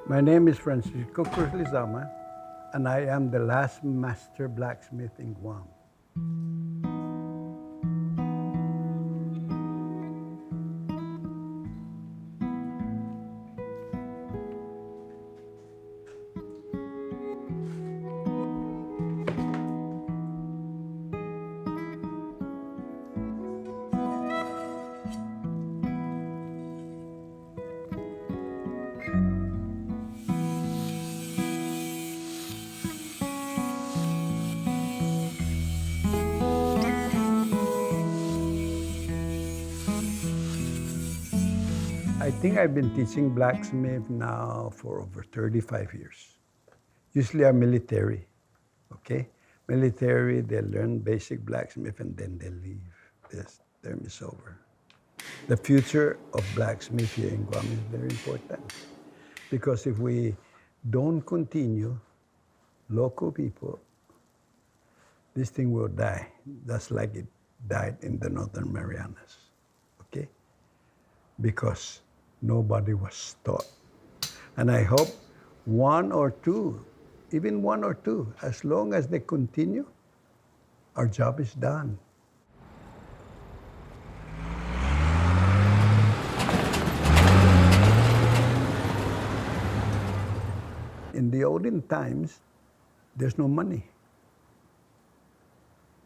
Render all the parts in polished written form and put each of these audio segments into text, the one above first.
My name is Francisco Cruz Lizama, and I am the last master blacksmith in Guam. I think I've been teaching blacksmith now for over 35 years. Usually are military, okay? Military, they learn basic blacksmith and then they leave. This term is over. The future of blacksmith here in Guam is very important because if we don't continue, local people, this thing will die, just like it died in the Northern Marianas, okay? Because nobody was taught. And I hope one or two, even one or two, as long as they continue, our job is done. In the olden times, there's no money.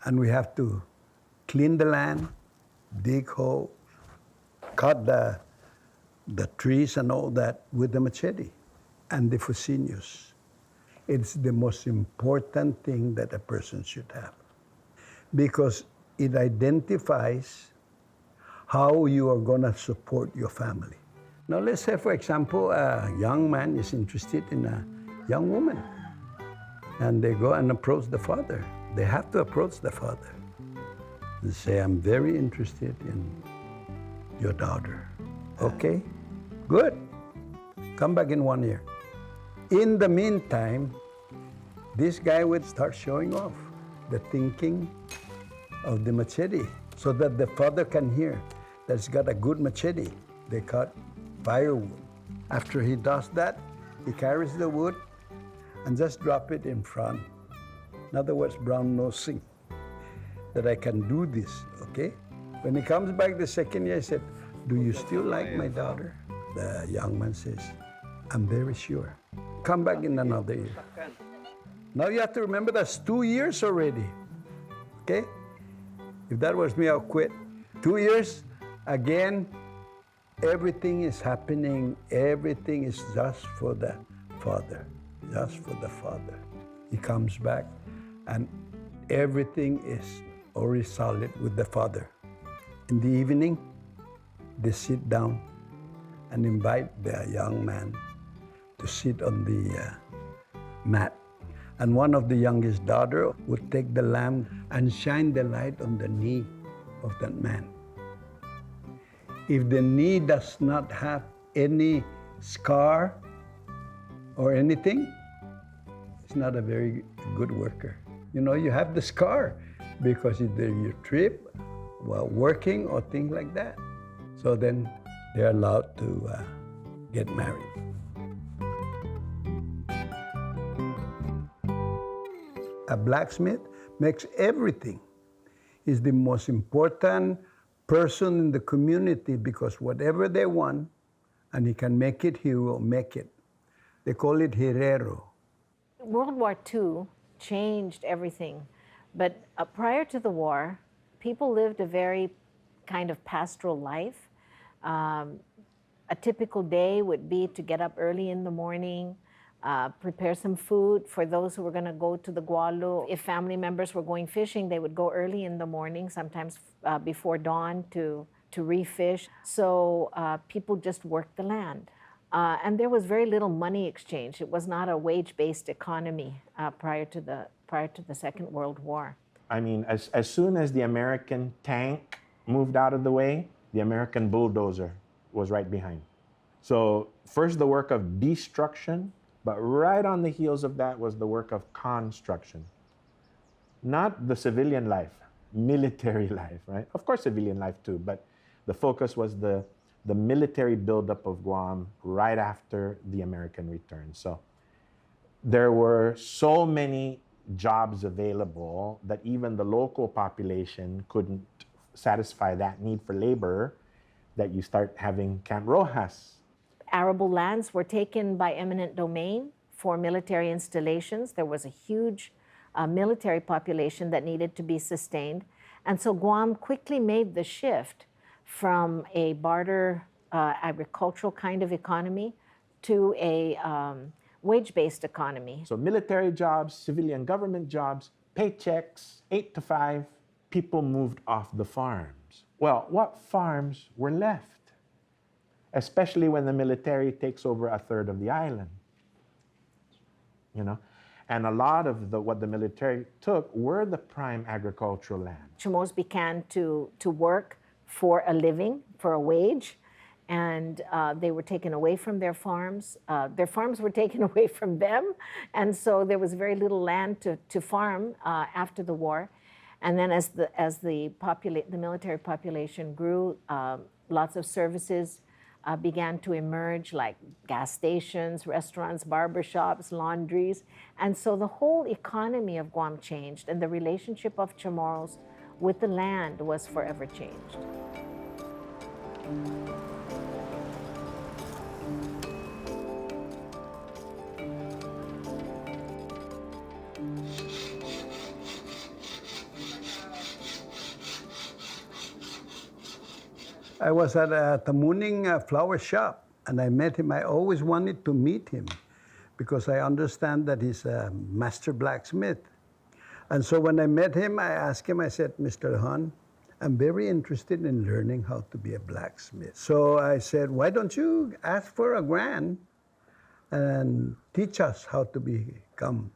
And we have to clean the land, dig holes, cut the trees and all that with the machete and the fusiños. It's the most important thing that a person should have because it identifies how you are going to support your family. Now let's say, for example, a young man is interested in a young woman and they go and approach the father. They have to approach the father and say, I'm very interested in your daughter. Okay, good. Come back in 1 year. In the meantime, this guy would start showing off the thinking of the machete so that the father can hear that he's got a good machete. They cut firewood. After he does that, he carries the wood and just drop it in front. In other words, brown nosing, that I can do this, okay? When he comes back the second year, he said, do you still like my daughter? The young man says, I'm very sure. Come back in another year. Now you have to remember that's 2 years already, okay? If that was me, I'll quit. 2 years, again, everything is happening. Everything is just for the father, just for the father. He comes back and everything is already solid with the father. In the evening, they sit down and invite the young man to sit on the mat. And one of the youngest daughter would take the lamp and shine the light on the knee of that man. If the knee does not have any scar or anything, it's not a very good worker. You know, you have the scar because either you trip while working or things like that. So then they're allowed to get married. A blacksmith makes everything. He's the most important person in the community because whatever they want, and he can make it, he will make it. They call it Hereru. World War II changed everything. But prior to the war, people lived a very kind of pastoral life. A typical day would be to get up early in the morning, prepare some food for those who were going to go to the gualo. If family members were going fishing, they would go early in the morning, sometimes before dawn to refish. So people just worked the land. And there was very little money exchange. It was not a wage-based economy prior to the Second World War. I mean, as soon as the American tank moved out of the way, the American bulldozer was right behind. So first the work of destruction, but right on the heels of that was the work of construction. Not the civilian life, military life, right? Of course, civilian life too, but the focus was the the military buildup of Guam right after the American return. So there were so many jobs available that even the local population couldn't satisfy that need for labor, that you start having Camp Rojas. Arable lands were taken by eminent domain for military installations. There was a huge military population that needed to be sustained. And so Guam quickly made the shift from a barter agricultural kind of economy to a wage-based economy. So military jobs, civilian government jobs, paychecks, 8 to 5, people moved off the farms. Well, what farms were left? Especially when the military takes over a third of the island. You know? And a lot of what the military took were the prime agricultural land. Chamorros began to work for a living, for a wage, and they were taken away from their farms. Their farms were taken away from them, and so there was very little land to farm after the war. And then as the military population grew, lots of services began to emerge, like gas stations, restaurants, barbershops, laundries. And so the whole economy of Guam changed, and the relationship of Chamorros with the land was forever changed. I was at the Mooning flower shop, and I met him. I always wanted to meet him because I understand that he's a master blacksmith. And so when I met him, I asked him, I said, Mr. Han, I'm very interested in learning how to be a blacksmith. So I said, why don't you ask for a grant and teach us how to become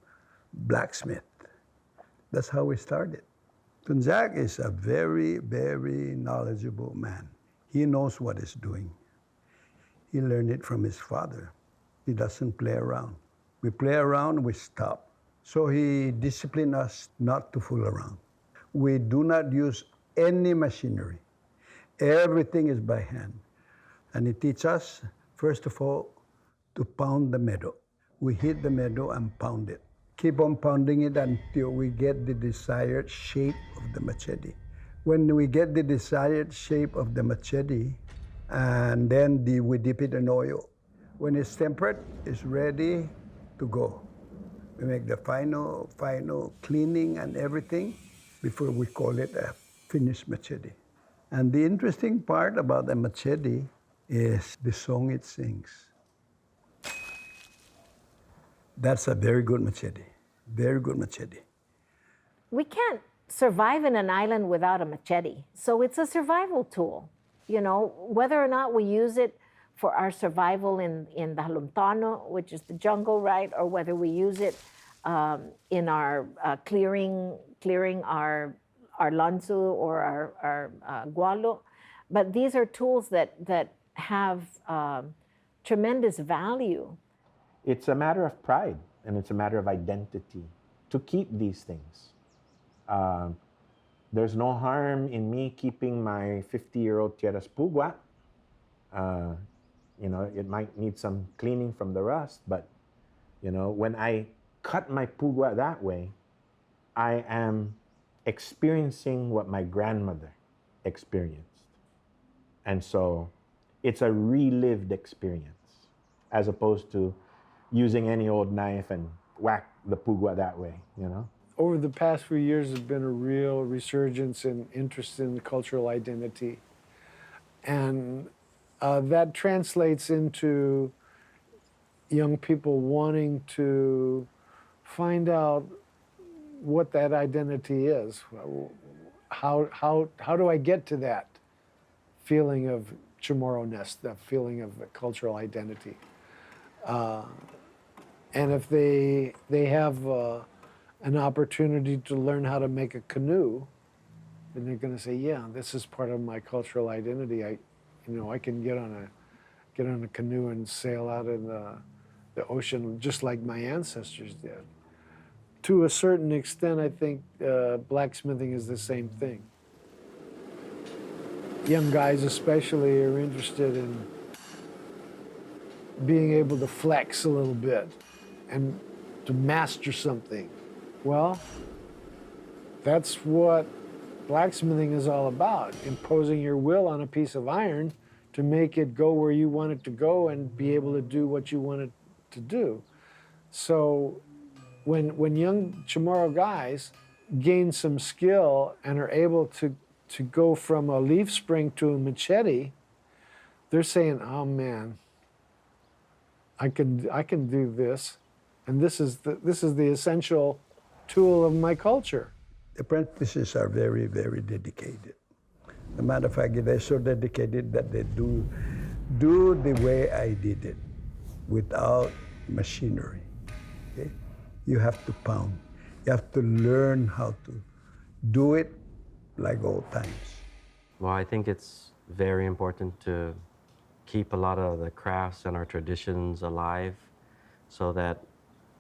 blacksmith? That's how we started. Tunjak is a very, very knowledgeable man. He knows what he's doing. He learned it from his father. He doesn't play around. We play around, we stop. So he disciplined us not to fool around. We do not use any machinery. Everything is by hand. And he teaches us, first of all, to pound the meadow. We hit the meadow and pound it. Keep on pounding it until we get the desired shape of the machete. When we get the desired shape of the machete, and then we dip it in oil. When it's tempered, it's ready to go. We make the final cleaning and everything before we call it a finished machete. And the interesting part about the machete is the song it sings. That's a very good machete, very good machete. We can't survive in an island without a machete. So it's a survival tool. You know, whether or not we use it for our survival in the Halumtano, which is the jungle, right? Or whether we use it in our clearing our lanzu or our gualo. But these are tools that have tremendous value. It's a matter of pride, and it's a matter of identity to keep these things. There's no harm in me keeping my 50-year-old tierras pugua. You know, it might need some cleaning from the rust, but, you know, when I cut my pugua that way, I am experiencing what my grandmother experienced. And so it's a relived experience, as opposed to using any old knife and whack the pugua that way, you know? Over the past few years, there's been a real resurgence in interest in cultural identity. And that translates into young people wanting to find out what that identity is. How do I get to that feeling of Chamorro-ness, that feeling of cultural identity? And if they have an opportunity to learn how to make a canoe, then they're going to say, yeah, this is part of my cultural identity. I can get on a canoe and sail out in the ocean just like my ancestors did. To a certain extent, I think blacksmithing is the same thing. young guys especially are interested in being able to flex a little bit and to master something. Well, that's what blacksmithing is all about, imposing your will on a piece of iron to make it go where you want it to go and be able to do what you want it to do. So when young Chamorro guys gain some skill and are able to go from a leaf spring to a machete, they're saying, oh man, I can do this, and this is the essential tool of my culture. Apprentices are very, very dedicated. As a matter of fact, they're so dedicated that they do the way I did it, without machinery. Okay? You have to pound. You have to learn how to do it like old times. Well, I think it's very important to keep a lot of the crafts and our traditions alive so that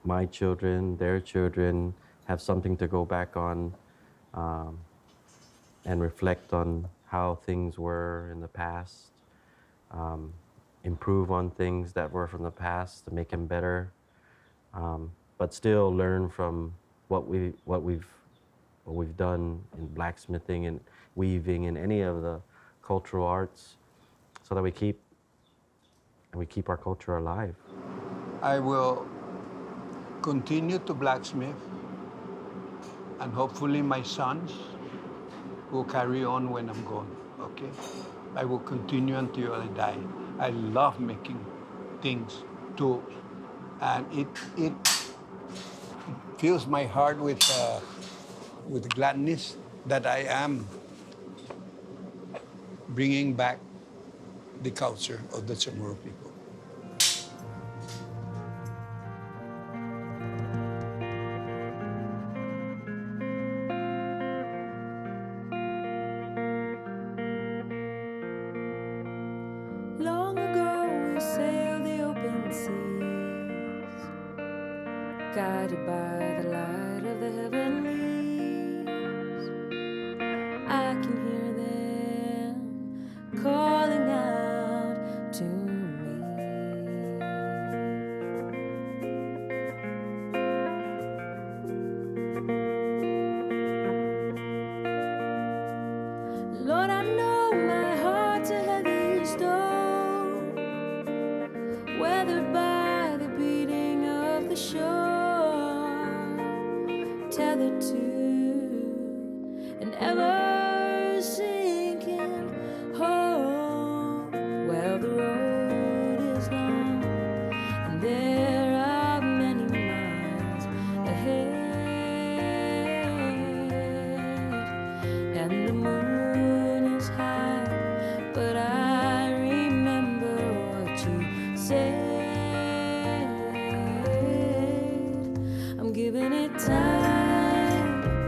my children, their children, have something to go back on and reflect on how things were in the past, improve on things that were from the past to make them better, but still learn from what we've done in blacksmithing and weaving and any of the cultural arts, so that we keep our culture alive. I will continue to blacksmith, and hopefully my sons will carry on when I'm gone, okay? I will continue until I die. I love making things, tools, and it fills my heart with gladness that I am bringing back the culture of the Chamorro people. Long ago we sailed the open seas, guided by the light of the heavenlies. I can hear them calling out to me. Lord, I know my heart's a heavy stone, weathered by the beating of the shore, tethered to an ever sinking home. Well, the road is long, and there are many miles ahead, and the moon is high, but I remember what you said. I'm giving it time,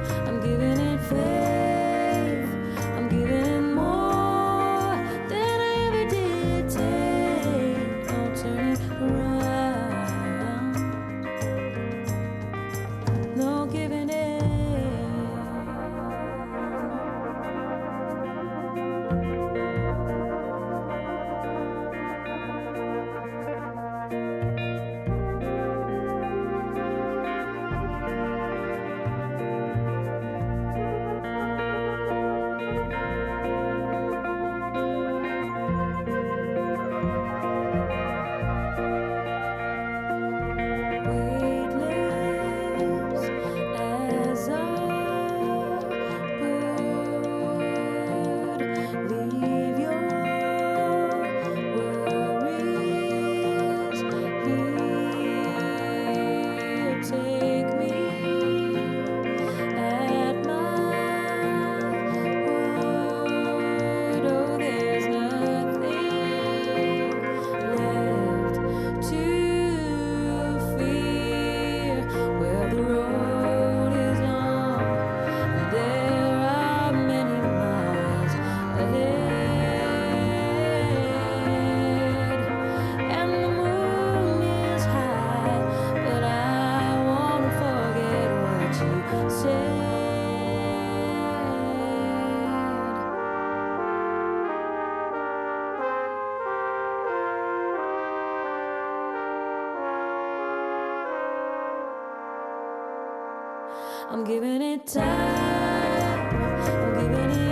I'm giving it time. I'm giving it